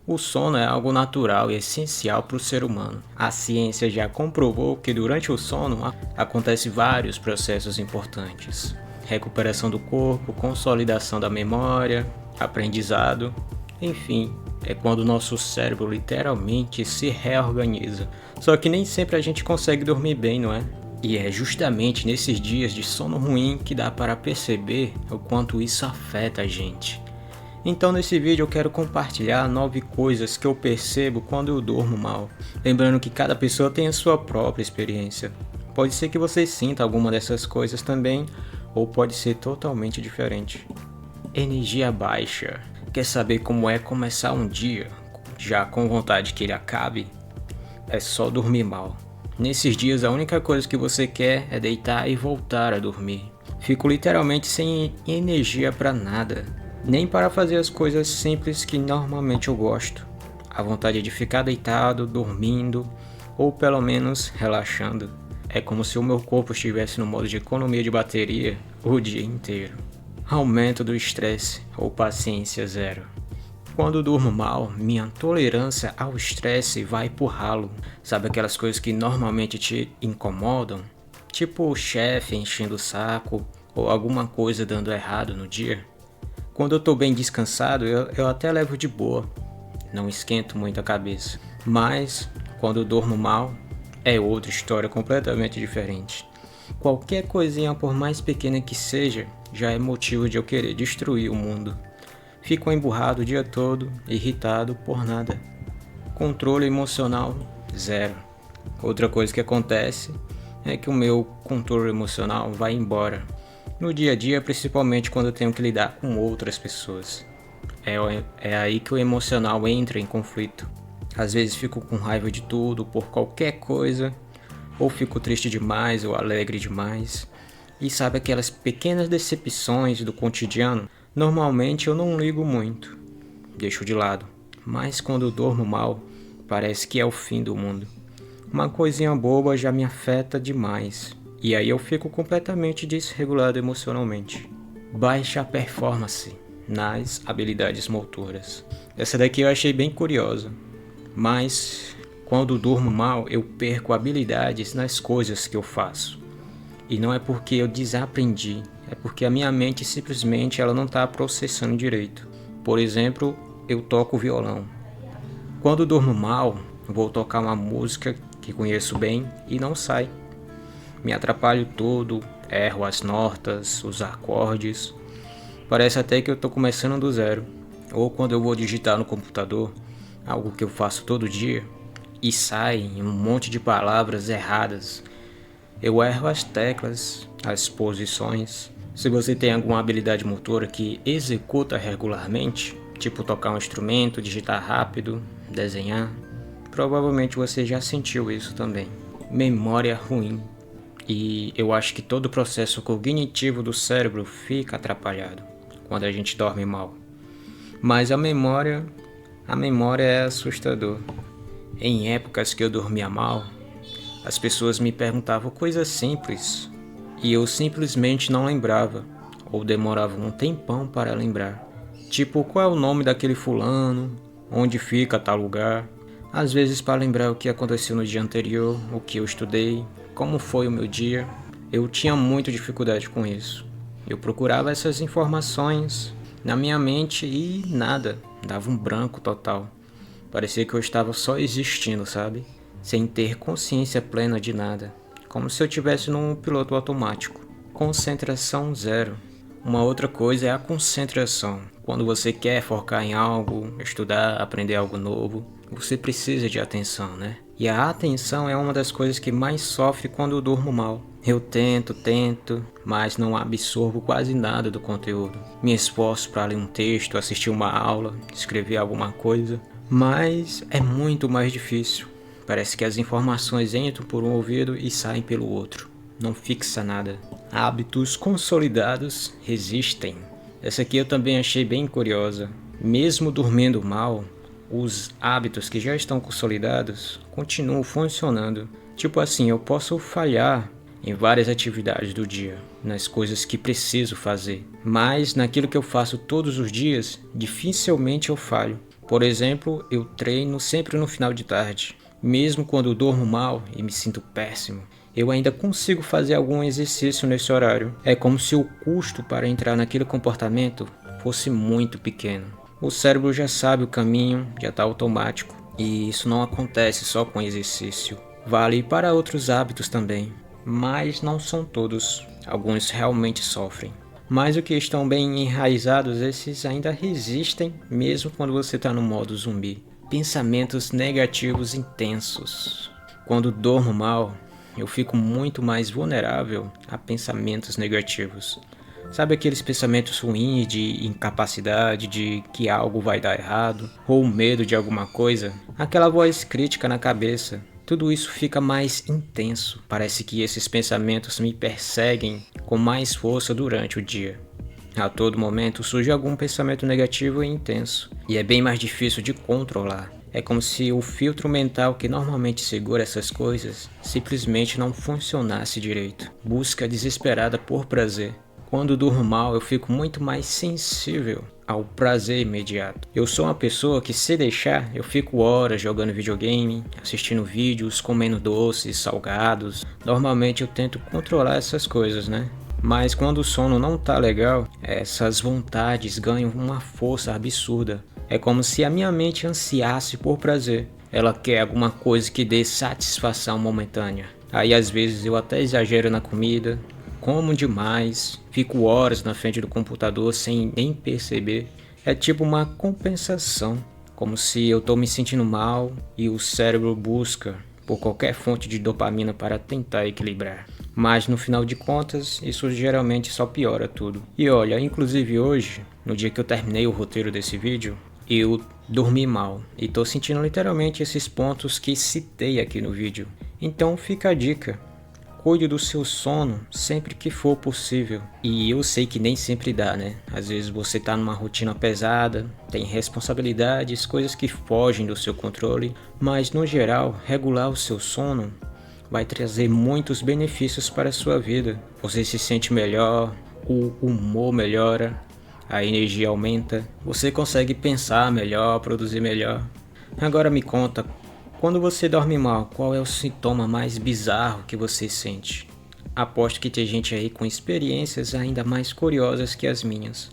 O sono é algo natural e essencial para o ser humano. A ciência já comprovou que durante o sono acontecem vários processos importantes. Recuperação do corpo, consolidação da memória, aprendizado, enfim, é quando o nosso cérebro literalmente se reorganiza. Só que nem sempre a gente consegue dormir bem, não é? E é justamente nesses dias de sono ruim que dá para perceber o quanto isso afeta a gente. Então nesse vídeo eu quero compartilhar 9 coisas que eu percebo quando eu durmo mal. Lembrando que cada pessoa tem a sua própria experiência. Pode ser que você sinta alguma dessas coisas também, ou pode ser totalmente diferente. Energia baixa. Quer saber como é começar um dia já com vontade que ele acabe? É só dormir mal. Nesses dias a única coisa que você quer é deitar e voltar a dormir. Fico literalmente sem energia para nada. Nem para fazer as coisas simples que normalmente eu gosto. A vontade é de ficar deitado, dormindo, ou pelo menos relaxando. É como se o meu corpo estivesse no modo de economia de bateria o dia inteiro. Aumento do estresse ou paciência zero. Quando durmo mal, minha tolerância ao estresse vai pro ralo. Sabe aquelas coisas que normalmente te incomodam? Tipo o chefe enchendo o saco ou alguma coisa dando errado no dia? Quando eu tô bem descansado, eu até levo de boa, não esquento muito a cabeça. Mas, quando eu durmo mal, é outra história completamente diferente. Qualquer coisinha, por mais pequena que seja, já é motivo de eu querer destruir o mundo. Fico emburrado o dia todo, irritado por nada. Controle emocional, zero. Outra coisa que acontece é que o meu controle emocional vai embora. No dia a dia, principalmente quando eu tenho que lidar com outras pessoas. É aí que o emocional entra em conflito. Às vezes fico com raiva de tudo, por qualquer coisa, ou fico triste demais ou alegre demais. E sabe aquelas pequenas decepções do cotidiano? Normalmente eu não ligo muito, deixo de lado. Mas quando eu durmo mal, parece que é o fim do mundo. Uma coisinha boba já me afeta demais. E aí eu fico completamente desregulado emocionalmente. Baixa performance nas habilidades motoras. Essa daqui eu achei bem curiosa. Mas quando durmo mal, eu perco habilidades nas coisas que eu faço. E não é porque eu desaprendi, é porque a minha mente simplesmente ela não está processando direito. Por exemplo, eu toco violão. Quando durmo mal, vou tocar uma música que conheço bem e não sai. Me atrapalho todo, erro as notas, os acordes. Parece até que eu estou começando do zero. Ou quando eu vou digitar no computador, algo que eu faço todo dia, e saem um monte de palavras erradas. Eu erro as teclas, as posições. Se você tem alguma habilidade motora que executa regularmente, tipo tocar um instrumento, digitar rápido, desenhar, provavelmente você já sentiu isso também. Memória ruim. E eu acho que todo o processo cognitivo do cérebro fica atrapalhado quando a gente dorme mal. Mas a memória é assustador. Em épocas que eu dormia mal, as pessoas me perguntavam coisas simples e eu simplesmente não lembrava, ou demorava um tempão para lembrar. Tipo, qual é o nome daquele fulano, onde fica tal lugar. Às vezes para lembrar o que aconteceu no dia anterior, o que eu estudei, como foi o meu dia. Eu tinha muita dificuldade com isso. Eu procurava essas informações na minha mente e nada, dava um branco total. Parecia que eu estava só existindo, sabe? Sem ter consciência plena de nada. Como se eu estivesse num piloto automático. Concentração zero. Uma outra coisa é a concentração. Quando você quer focar em algo, estudar, aprender algo novo, você precisa de atenção, né? E a atenção é uma das coisas que mais sofre quando eu durmo mal. Eu tento, mas não absorvo quase nada do conteúdo. Me esforço para ler um texto, assistir uma aula, escrever alguma coisa, mas é muito mais difícil. Parece que as informações entram por um ouvido e saem pelo outro. Não fixa nada. Hábitos consolidados resistem. Essa aqui eu também achei bem curiosa. Mesmo dormindo mal, os hábitos que já estão consolidados continuam funcionando. Tipo assim, eu posso falhar em várias atividades do dia, nas coisas que preciso fazer, mas naquilo que eu faço todos os dias, dificilmente eu falho, Por exemplo, eu treino sempre no final de tarde. Mesmo quando eu durmo mal e me sinto péssimo, eu ainda consigo fazer algum exercício nesse horário. É como se o custo para entrar naquele comportamento fosse muito pequeno. O cérebro já sabe o caminho, já está automático. E isso não acontece só com exercício. Vale para outros hábitos também, mas não são todos. Alguns realmente sofrem. Mas os que estão bem enraizados, esses ainda resistem mesmo quando você está no modo zumbi. Pensamentos negativos intensos. Quando dormo mal, eu fico muito mais vulnerável a pensamentos negativos. Sabe aqueles pensamentos ruins de incapacidade, de que algo vai dar errado, ou medo de alguma coisa? Aquela voz crítica na cabeça. Tudo isso fica mais intenso. Parece que esses pensamentos me perseguem com mais força durante o dia. A todo momento surge algum pensamento negativo e intenso, e é bem mais difícil de controlar. É como se o filtro mental que normalmente segura essas coisas simplesmente não funcionasse direito. Busca desesperada por prazer. Quando durmo mal, eu fico muito mais sensível ao prazer imediato. Eu sou uma pessoa que, se deixar, eu fico horas jogando videogame, assistindo vídeos, comendo doces, salgados. Normalmente eu tento controlar essas coisas, né? Mas quando o sono não tá legal, essas vontades ganham uma força absurda. É como se a minha mente ansiasse por prazer. Ela quer alguma coisa que dê satisfação momentânea. Aí às vezes eu até exagero na comida, como demais, fico horas na frente do computador sem nem perceber. É tipo uma compensação, como se eu tô me sentindo mal e o cérebro busca por qualquer fonte de dopamina para tentar equilibrar. Mas no final de contas, isso geralmente só piora tudo. E olha, inclusive hoje, no dia que eu terminei o roteiro desse vídeo, eu dormi mal e tô sentindo literalmente esses pontos que citei aqui no vídeo. Então fica a dica. Cuide do seu sono sempre que for possível. E eu sei que nem sempre dá, né? Às vezes você tá numa rotina pesada, tem responsabilidades, coisas que fogem do seu controle. Mas no geral, regular o seu sono vai trazer muitos benefícios para a sua vida. Você se sente melhor, o humor melhora, a energia aumenta, você consegue pensar melhor, produzir melhor. Agora me conta, quando você dorme mal, qual é o sintoma mais bizarro que você sente? Aposto que tem gente aí com experiências ainda mais curiosas que as minhas.